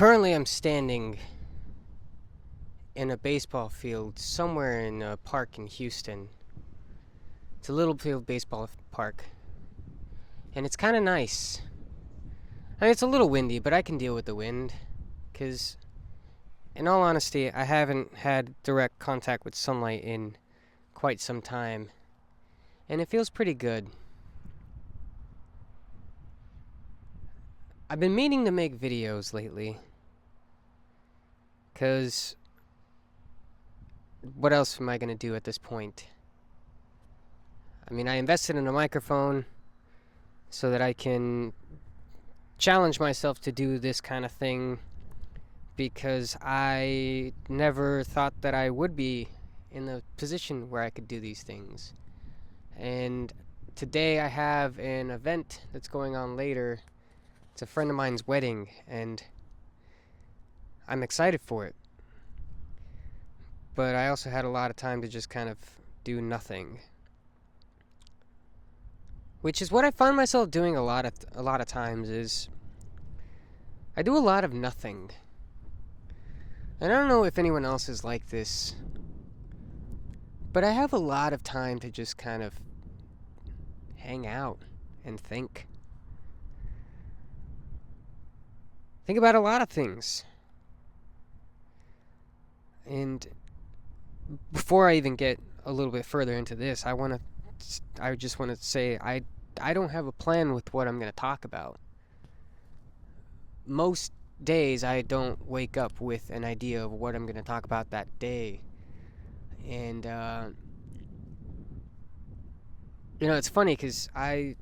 Currently, I'm standing in a baseball field somewhere in a park in Houston. It's a Littlefield baseball park, and it's kind of nice. I mean, it's a little windy, but I can deal with the wind, because, in all honesty, I haven't had direct contact with sunlight in quite some time, and it feels pretty good. I've been meaning to make videos lately, because what else am I going to do at this point? I mean, I invested in a microphone so that I can challenge myself to do this kind of thing, because I never thought that I would be in the position where I could do these things. And today I have an event that's going on later. It's a friend of mine's wedding, and I'm excited for it. But I also had a lot of time to just kind of do nothing, which is what I find myself doing a lot of times. Is I do a lot of nothing. And I don't know if anyone else is like this, but I have a lot of time to just kind of hang out and think. Think about a lot of things. And before I even get a little bit further into this, I just want to say I don't have a plan with what I'm going to talk about. Most days I don't wake up with an idea of what I'm going to talk about that day. And it's funny because I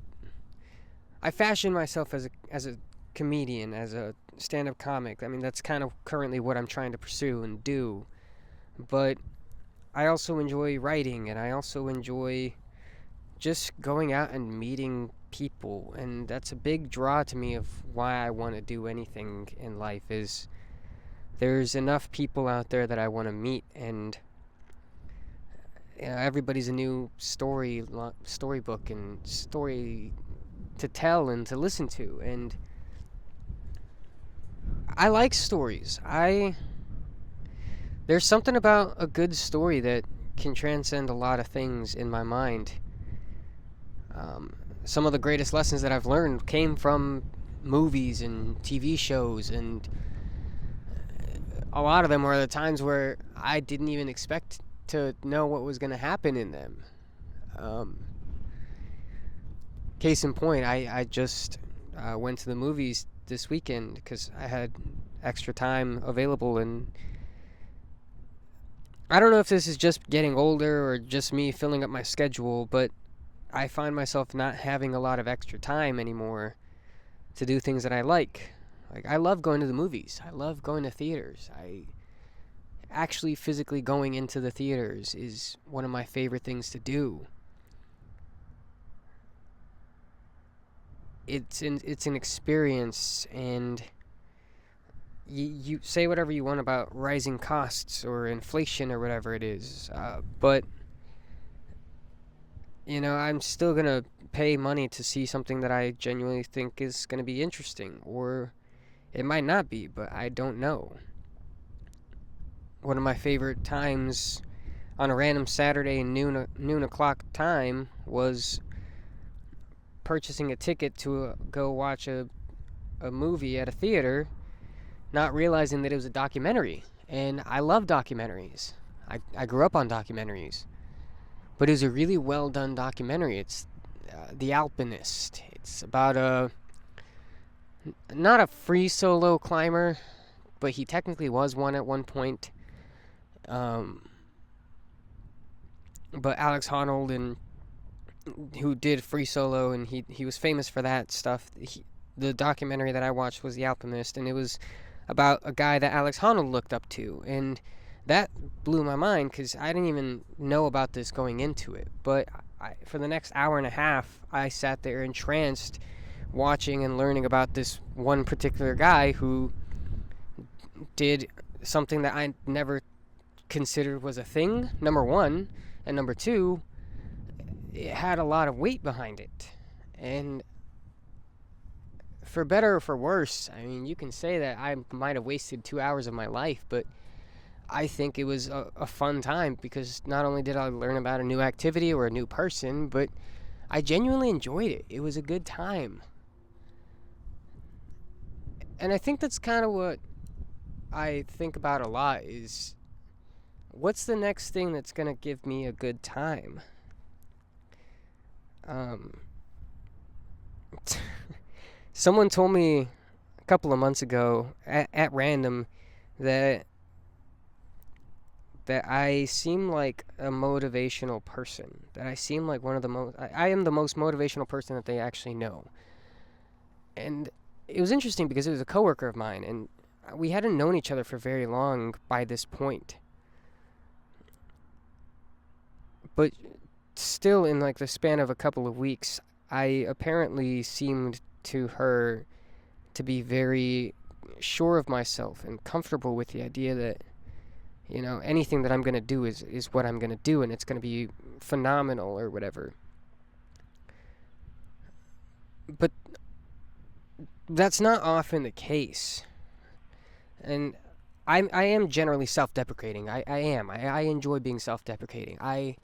fashion myself as a comedian, as a stand-up comic. I mean, that's kind of currently what I'm trying to pursue and do. But I also enjoy writing, and I also enjoy just going out and meeting people, and that's a big draw to me of why I want to do anything in life. Is there's enough people out there that I want to meet, and everybody's a new storybook and story to tell and to listen to, and I like stories. There's something about a good story that can transcend a lot of things in my mind. Some of the greatest lessons that I've learned came from movies and TV shows, and a lot of them were the times where I didn't even expect to know what was going to happen in them. Case in point, I just went to the movies this weekend because I had extra time available, and I don't know if this is just getting older or just me filling up my schedule, but I find myself not having a lot of extra time anymore to do things that I like. Like, I love going to the movies. I love going to theaters. Actually physically going into the theaters is one of my favorite things to do. It's an experience, and you say whatever you want about rising costs or inflation or whatever it is, but I'm still gonna pay money to see something that I genuinely think is gonna be interesting, or it might not be, but I don't know. One of my favorite times on a random Saturday noon o'clock time was purchasing a ticket to go watch a movie at a theater, not realizing that it was a documentary. And I love documentaries. I grew up on documentaries. But it was a really well done documentary. It's The Alpinist. It's about not a free solo climber, but he technically was one at one point. But Alex Honnold, and who did free solo, and he was famous for that stuff. The documentary that I watched was The Alpinist, and it was about a guy that Alex Honnold looked up to, and that blew my mind because I didn't even know about this going into it. But for the next hour and a half, I sat there entranced, watching and learning about this one particular guy who did something that I never considered was a thing, number one, and number two, it had a lot of weight behind it. And for better or for worse. I mean, you can say that I might have wasted 2 hours of my life, but I think it was a fun time because not only did I learn about a new activity or a new person, but I genuinely enjoyed it. It was a good time. And I think that's kind of what I think about a lot is what's the next thing that's going to give me a good time? Um, Someone told me a couple of months ago at random that I seem like a motivational person. That I seem like one of the most I am the most motivational person that they actually know. And it was interesting because it was a coworker of mine and we hadn't known each other for very long by this point. But still in like the span of a couple of weeks, I apparently seemed to her to be very sure of myself and comfortable with the idea that anything that I'm going to do is what I'm going to do and it's going to be phenomenal or whatever. But that's not often the case. And I am generally self-deprecating. I am. I enjoy being self-deprecating. I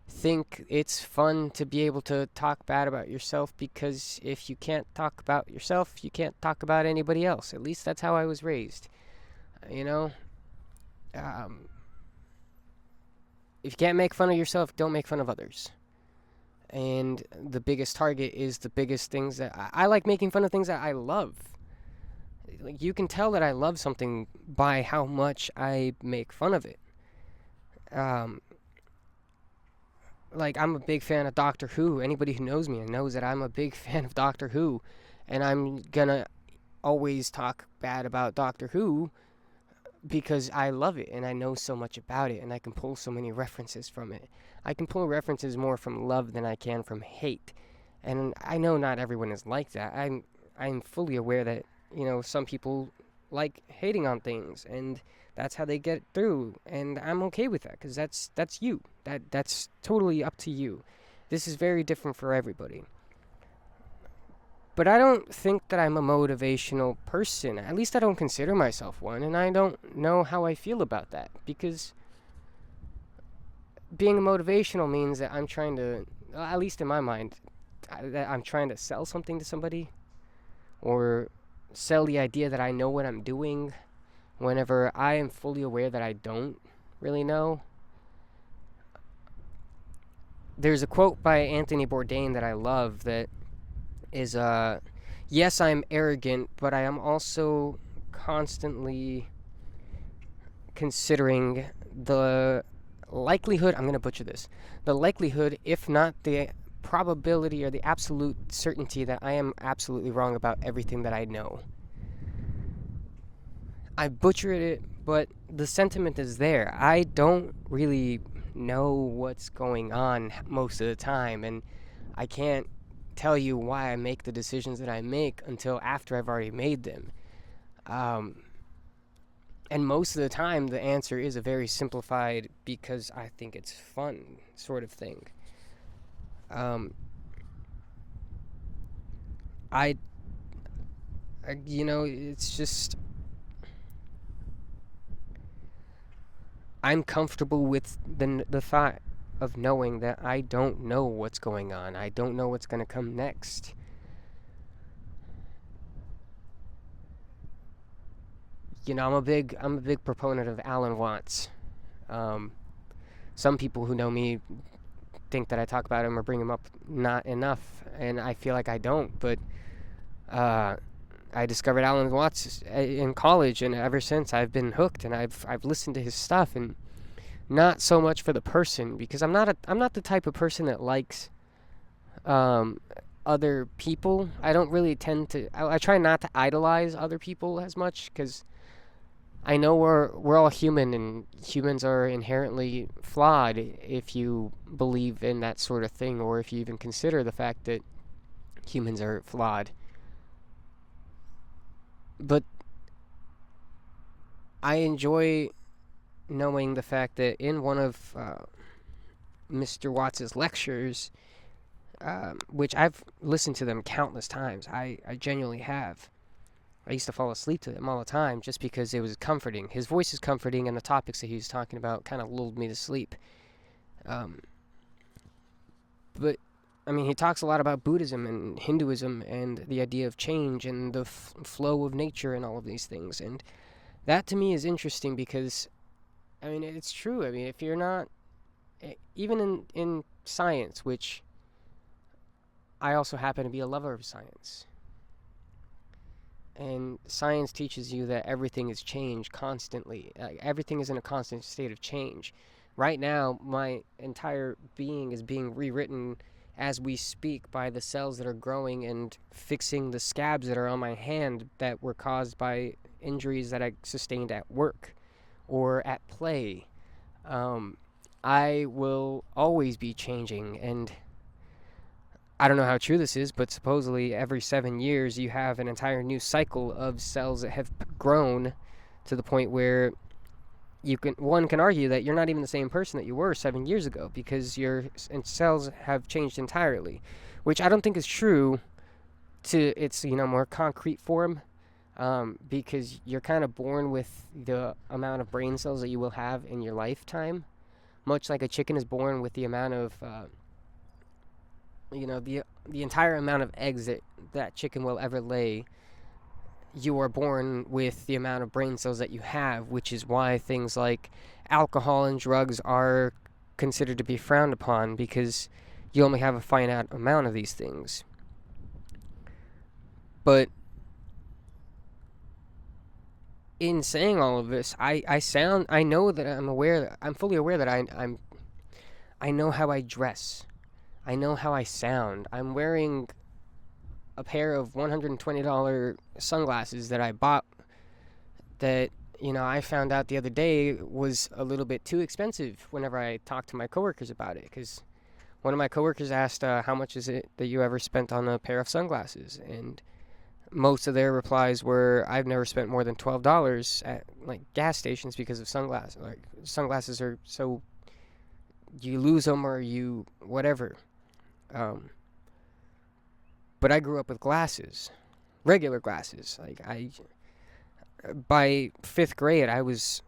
think it's fun to be able to talk bad about yourself because if you can't talk about yourself, you can't talk about anybody else. At least that's how I was raised. You know? If you can't make fun of yourself, don't make fun of others. And the biggest target is the biggest things that I like making fun of things that I love. Like you can tell that I love something by how much I make fun of it. Like I'm a big fan of Doctor Who. Anybody who knows me knows that I'm a big fan of Doctor Who, and I'm gonna always talk bad about Doctor Who because I love it and I know so much about it and I can pull so many references from it. I can pull references more from love than I can from hate. And I know not everyone is like that. I'm fully aware that, some people like hating on things and that's how they get through and I'm okay with that cuz that's you. That's totally up to you. This is very different for everybody. But I don't think that I'm a motivational person. At least I don't consider myself one, and I don't know how I feel about that. Because being motivational means that I'm trying to, at least in my mind, that I'm trying to sell something to somebody. Or sell the idea that I know what I'm doing, whenever I am fully aware that I don't really know. There's a quote by Anthony Bourdain that I love that is yes, I'm arrogant, but I am also constantly considering the likelihood, I'm going to butcher this, the likelihood, if not the probability or the absolute certainty that I am absolutely wrong about everything that I know. I butchered it, but the sentiment is there. I don't really know what's going on most of the time, and I can't tell you why I make the decisions that I make until after I've already made them. And most of the time, the answer is a very simplified, because I think it's fun sort of thing. It's just, I'm comfortable with the thought of knowing that I don't know what's going on. I don't know what's going to come next. I'm a big proponent of Alan Watts. Some people who know me think that I talk about him or bring him up not enough, and I feel like I don't. But I discovered Alan Watts in college, and ever since I've been hooked, and I've listened to his stuff, and not so much for the person, because I'm not the type of person that likes other people. I don't really tend to. I try not to idolize other people as much, because I know we're all human, and humans are inherently flawed if you believe in that sort of thing, or if you even consider the fact that humans are flawed. But I enjoy knowing the fact that in one of Mr. Watts's lectures, which I've listened to them countless times. I genuinely have. I used to fall asleep to them all the time just because it was comforting. His voice is comforting, and the topics that he was talking about kind of lulled me to sleep. Um, but I mean, he talks a lot about Buddhism and Hinduism and the idea of change and the flow of nature and all of these things. And that to me is interesting because, I mean, it's true. I mean, if you're not, even in science, which I also happen to be a lover of science, and science teaches you that everything is changed constantly. Everything is in a constant state of change. Right now, my entire being is being rewritten as we speak by the cells that are growing and fixing the scabs that are on my hand that were caused by injuries that I sustained at work or at play. I will always be changing, and I don't know how true this is, but supposedly every 7 years you have an entire new cycle of cells that have grown to the point where one can argue that you're not even the same person that you were 7 years ago because your cells have changed entirely, which I don't think is true to its more concrete form, because you're kind of born with the amount of brain cells that you will have in your lifetime, much like a chicken is born with the amount of the entire amount of eggs that chicken will ever lay. You are born with the amount of brain cells that you have, which is why things like alcohol and drugs are considered to be frowned upon, because you only have a finite amount of these things. But in saying all of this, I'm fully aware that I know how I dress. I know how I sound. I'm wearing a pair of $120 sunglasses that I bought that, I found out the other day was a little bit too expensive whenever I talked to my coworkers about it, because one of my coworkers asked, how much is it that you ever spent on a pair of sunglasses? And most of their replies were, I've never spent more than $12 at gas stations because of sunglasses. Sunglasses are so, you lose them or you whatever. But I grew up with glasses, regular glasses. By 5th grade, I was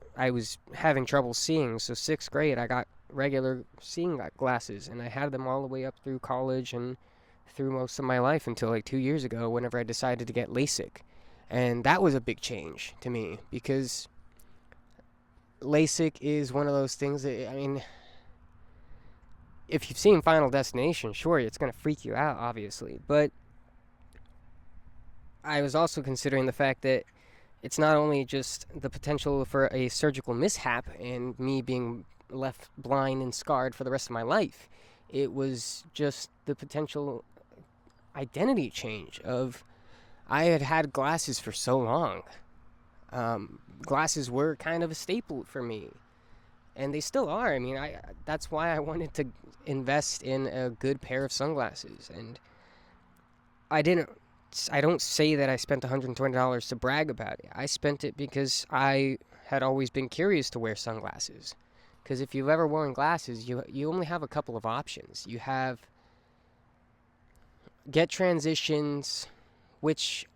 having trouble seeing. So 6th grade, I got regular seeing glasses, and I had them all the way up through college and through most of my life until 2 years ago, whenever I decided to get LASIK. And that was a big change to me, because LASIK is one of those things that, I mean, if you've seen Final Destination, sure, it's going to freak you out, obviously. But I was also considering the fact that it's not only just the potential for a surgical mishap and me being left blind and scarred for the rest of my life. It was just the potential identity change of, I had glasses for so long. Glasses were kind of a staple for me, and they still are. I mean, that's why I wanted to invest in a good pair of sunglasses. And I don't say that I spent $120 to brag about it. I spent it because I had always been curious to wear sunglasses. Because if you've ever worn glasses, you only have a couple of options. You have get transitions, which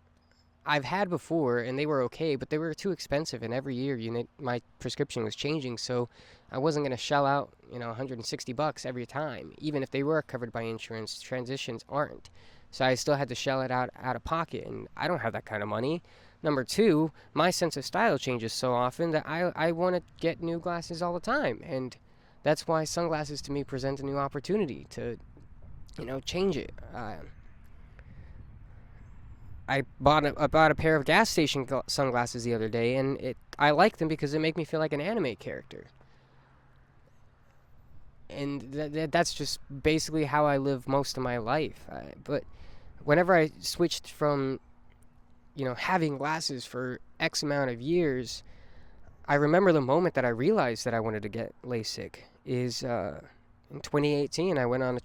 I've had before, and they were okay, but they were too expensive, and every year my prescription was changing, so I wasn't going to shell out $160 every time. Even if they were covered by insurance, transitions aren't. So I still had to shell it out of pocket, and I don't have that kind of money. Number two, my sense of style changes so often that I want to get new glasses all the time, and that's why sunglasses to me present a new opportunity to, change it. I bought a pair of gas station sunglasses the other day, and I like them because they make me feel like an anime character. And that's just basically how I live most of my life. But whenever I switched from, having glasses for X amount of years, I remember the moment that I realized that I wanted to get LASIK is in 2018. I went on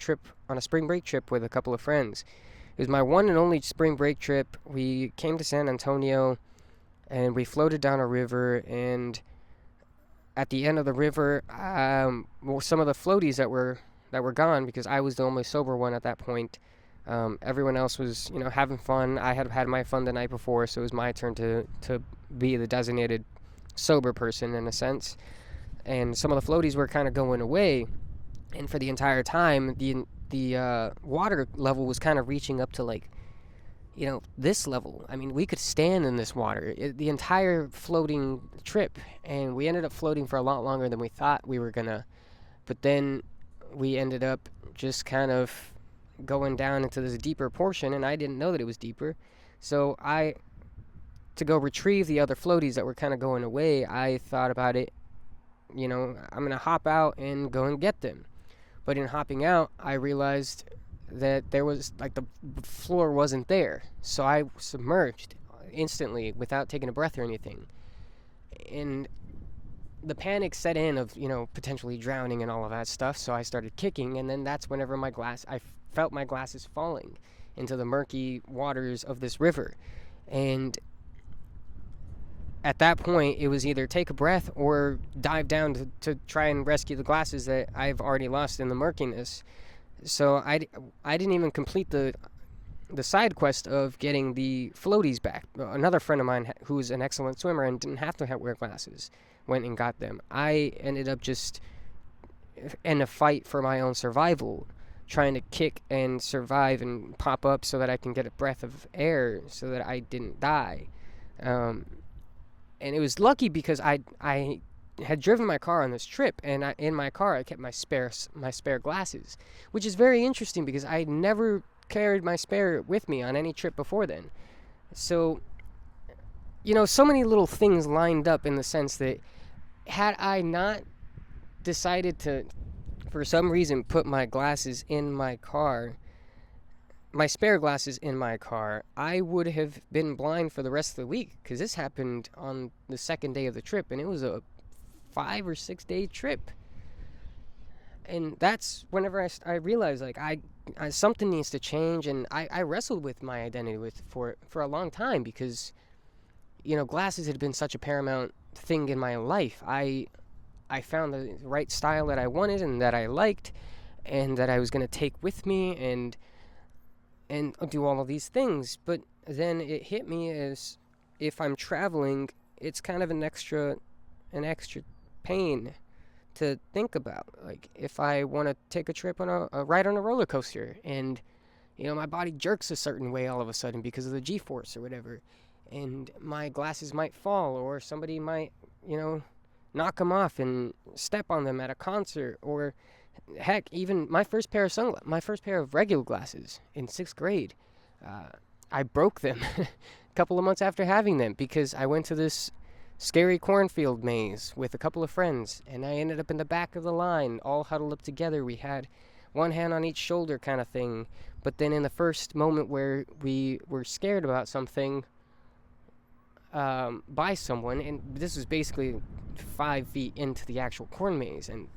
a spring break trip with a couple of friends. It was my one and only spring break trip. We came to San Antonio, and we floated down a river, and at the end of the river, some of the floaties that were that were gone because I was the only sober one at that point. Everyone else was, having fun. I had had my fun the night before, so it was my turn to be the designated sober person in a sense. And some of the floaties were kind of going away, and for the entire time, the water level was kind of reaching up to like, this level. I mean, we could stand in this water the entire floating trip, and we ended up floating for a lot longer than we thought we were gonna. But then we ended up just kind of going down into this deeper portion, and I didn't know that it was deeper. So to go retrieve the other floaties that were kind of going away, I thought about it, I'm going to hop out and go and get them. But in hopping out, I realized that there was, like, the floor wasn't there. So I submerged instantly without taking a breath or anything. And the panic set in of, potentially drowning and all of that stuff. So I started kicking, and then that's whenever I felt my glasses falling into the murky waters of this river. And at that point, it was either take a breath or dive down to try and rescue the glasses that I've already lost in the murkiness. So I didn't even complete the side quest of getting the floaties back. Another friend of mine who's an excellent swimmer and didn't have to wear glasses went and got them. I ended up just in a fight for my own survival, trying to kick and survive and pop up so that I can get a breath of air so that I didn't die. And it was lucky because I had driven my car on this trip, and in my car I kept my spare glasses, which is very interesting because I never carried my spare with me on any trip before then. So, so many little things lined up in the sense that had I not decided to, for some reason, put my glasses in my car, my spare glasses in my car, I would have been blind for the rest of the week, because this happened on the second day of the trip, and it was a 5 or 6 day trip. And that's whenever I realized, like, I something needs to change, and I wrestled with my identity for a long time because, glasses had been such a paramount thing in my life. I found the right style that I wanted and that I liked and that I was going to take with me and do all of these things. But then it hit me as if I'm traveling, it's kind of an extra pain to think about. Like, if I want to take a trip on a ride on a roller coaster and, my body jerks a certain way all of a sudden because of the G-force or whatever, and my glasses might fall, or somebody might, knock them off and step on them at a concert, or heck, even my first pair of regular glasses in 6th grade, I broke them a couple of months after having them because I went to this scary cornfield maze with a couple of friends, and I ended up in the back of the line, all huddled up together. We had one hand on each shoulder kind of thing, but then in the first moment where we were scared about something by someone, and this was basically 5 feet into the actual corn maze, and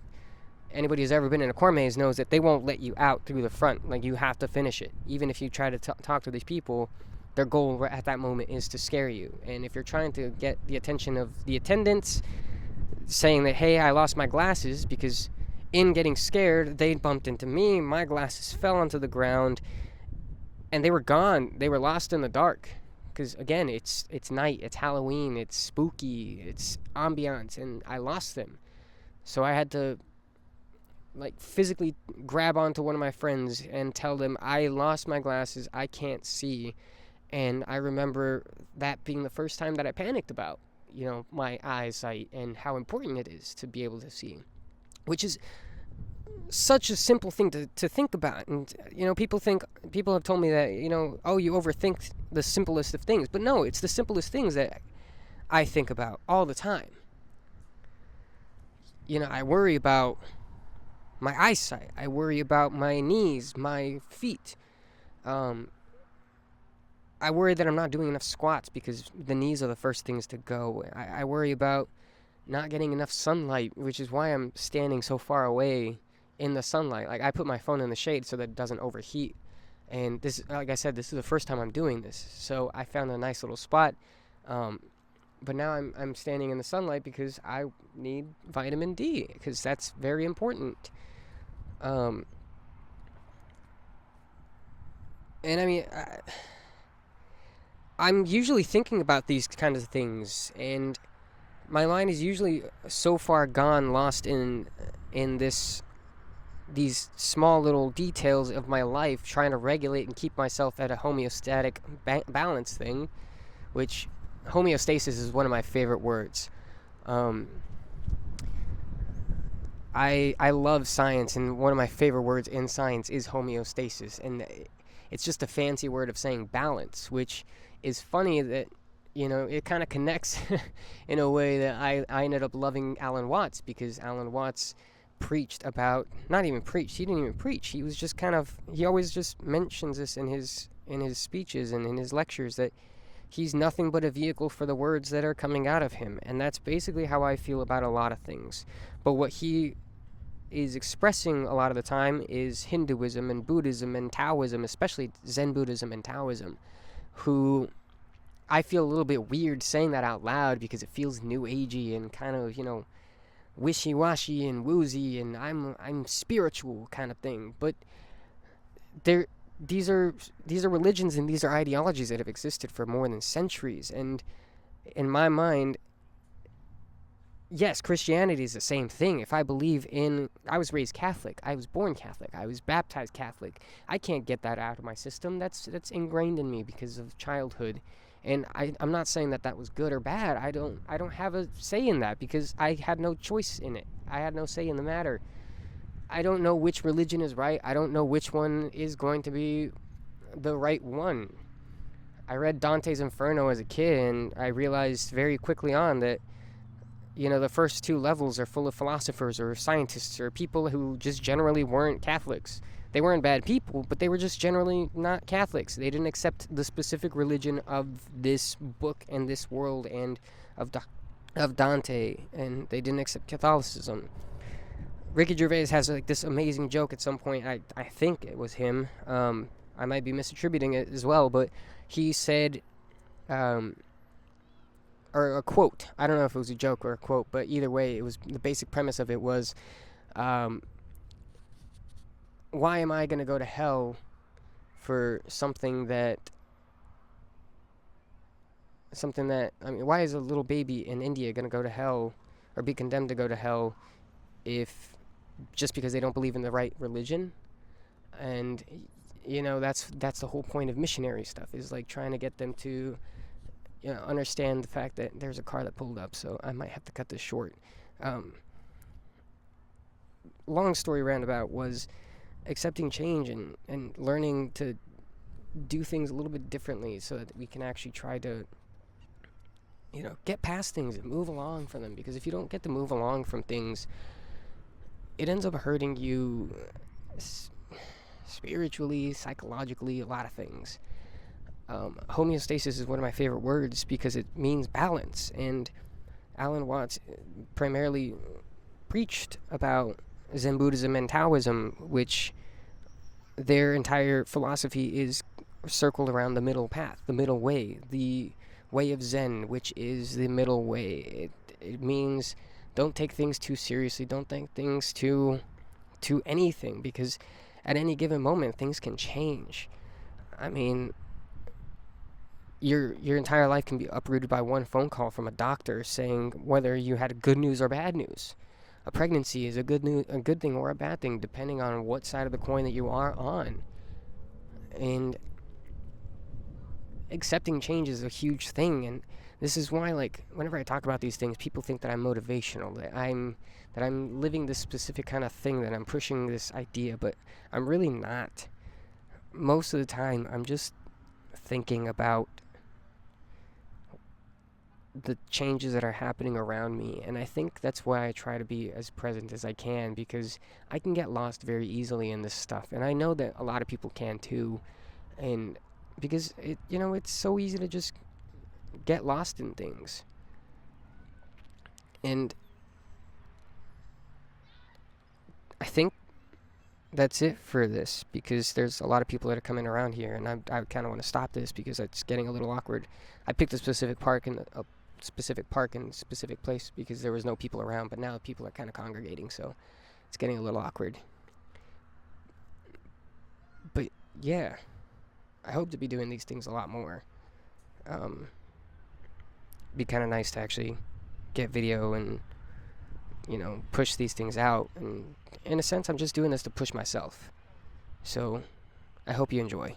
anybody who's ever been in a corn maze knows that they won't let you out through the front. Like, you have to finish it. Even if you try to talk to these people, their goal at that moment is to scare you. And if you're trying to get the attention of the attendants, saying that, hey, I lost my glasses, because in getting scared, they bumped into me, my glasses fell onto the ground, and they were gone. They were lost in the dark. Because, again, it's night, it's Halloween, it's spooky, it's ambiance, and I lost them. So I had to, like, physically grab onto one of my friends and tell them, I lost my glasses, I can't see. And I remember that being the first time that I panicked about, my eyesight and how important it is to be able to see, which is such a simple thing to think about. And, people have told me that, oh, you overthink the simplest of things. But no, it's the simplest things that I think about all the time. I worry about my eyesight. I worry about my knees, my feet. I worry that I'm not doing enough squats because the knees are the first things to go. I worry about not getting enough sunlight, which is why I'm standing so far away in the sunlight. Like, I put my phone in the shade so that it doesn't overheat. And this, like I said, this is the first time I'm doing this. So I found a nice little spot. But now I'm standing in the sunlight because I need vitamin D, because that's very important. Um, and I mean, I'm usually thinking about these kind of things, and my mind is usually so far gone, lost in these small little details of my life, trying to regulate and keep myself at a homeostatic balance thing, which homeostasis is one of my favorite words. Um, I love science, and one of my favorite words in science is homeostasis, and it's just a fancy word of saying balance, which is funny that it kind of connects in a way that I ended up loving Alan Watts, because Alan Watts preached about, not even preached, he didn't even preach, he was just kind of, he always just mentions this in his speeches and in his lectures, that he's nothing but a vehicle for the words that are coming out of him. And that's basically how I feel about a lot of things. But what he is expressing a lot of the time is Hinduism and Buddhism and Taoism, especially Zen Buddhism and Taoism, who I feel a little bit weird saying that out loud because it feels new agey and kind of, wishy-washy and woozy and I'm spiritual kind of thing. But they're these are religions and these are ideologies that have existed for more than centuries. And in my mind, yes, Christianity is the same thing. If I believe in, I was raised Catholic, I was born Catholic, I was baptized Catholic, I can't get that out of my system. That's ingrained in me because of childhood. And I'm not saying that was good or bad. I don't have a say in that because I had no choice in it. I had no say in the matter. I don't know which religion is right. I don't know which one is going to be the right one. I read Dante's Inferno as a kid, and I realized very quickly on that, the first two levels are full of philosophers or scientists or people who just generally weren't Catholics. They weren't bad people, but they were just generally not Catholics. They didn't accept the specific religion of this book and this world and of Dante, and they didn't accept Catholicism. Ricky Gervais has this amazing joke at some point. I think it was him. I might be misattributing it as well, but he said, or a quote. I don't know if it was a joke or a quote, but either way, it was the basic premise of it was, why am I going to go to hell for something that why is a little baby in India going to go to hell or be condemned to go to hell if just because they don't believe in the right religion? And that's the whole point of missionary stuff, is like trying to get them to understand the fact that there's a car that pulled up, so I might have to cut this short. Long story roundabout was accepting change and learning to do things a little bit differently so that we can actually try to get past things and move along from them, because if you don't get to move along from things, it ends up hurting you spiritually, psychologically, a lot of things. Homeostasis is one of my favorite words because it means balance, and Alan Watts primarily preached about Zen Buddhism and Taoism, which their entire philosophy is circled around the middle path, the middle way, the way of Zen, which is the middle way. It means don't take things too seriously, don't take things to anything, because at any given moment things can change. I mean, your entire life can be uprooted by one phone call from a doctor saying whether you had good news or bad news. A pregnancy is a good thing or a bad thing, depending on what side of the coin that you are on. And accepting change is a huge thing, and this is why, like, whenever I talk about these things, people think that I'm motivational, that I'm living this specific kind of thing, that I'm pushing this idea, but I'm really not. Most of the time, I'm just thinking about the changes that are happening around me, and I think that's why I try to be as present as I can, because I can get lost very easily in this stuff, and I know that a lot of people can too, and because it's so easy to just get lost in things. And I think that's it for this, because there's a lot of people that are coming around here, and I kind of want to stop this because it's getting a little awkward. I picked a specific park in a specific place because there was no people around, but now people are kind of congregating, so it's getting a little awkward. But yeah, I hope to be doing these things a lot more. Um, be kind of nice to actually get video and push these things out. And in a sense, I'm just doing this to push myself. So I hope you enjoy.